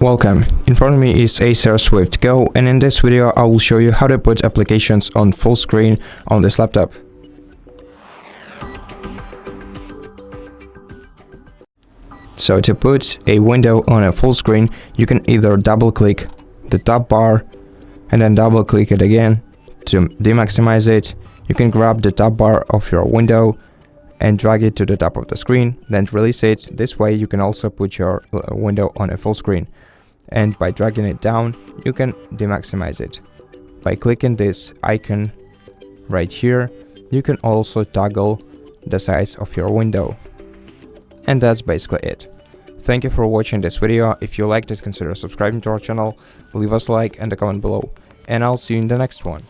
Welcome, in front of me is ACER Swift Go, and in this video I will show you how to put applications on full screen on this laptop. So to put a window on a full screen, you can either double click the top bar and then double click it again to demaximize it. You can grab the top bar of your window and drag it to the top of the screen, then release it. This way you can also put your window on a full screen. And by dragging it down, you can demaximize it. By clicking this icon right here, you can also toggle the size of your window. And that's basically it. Thank you for watching this video. If you liked it, consider subscribing to our channel, leave us a like and a comment below, and I'll see you in the next one.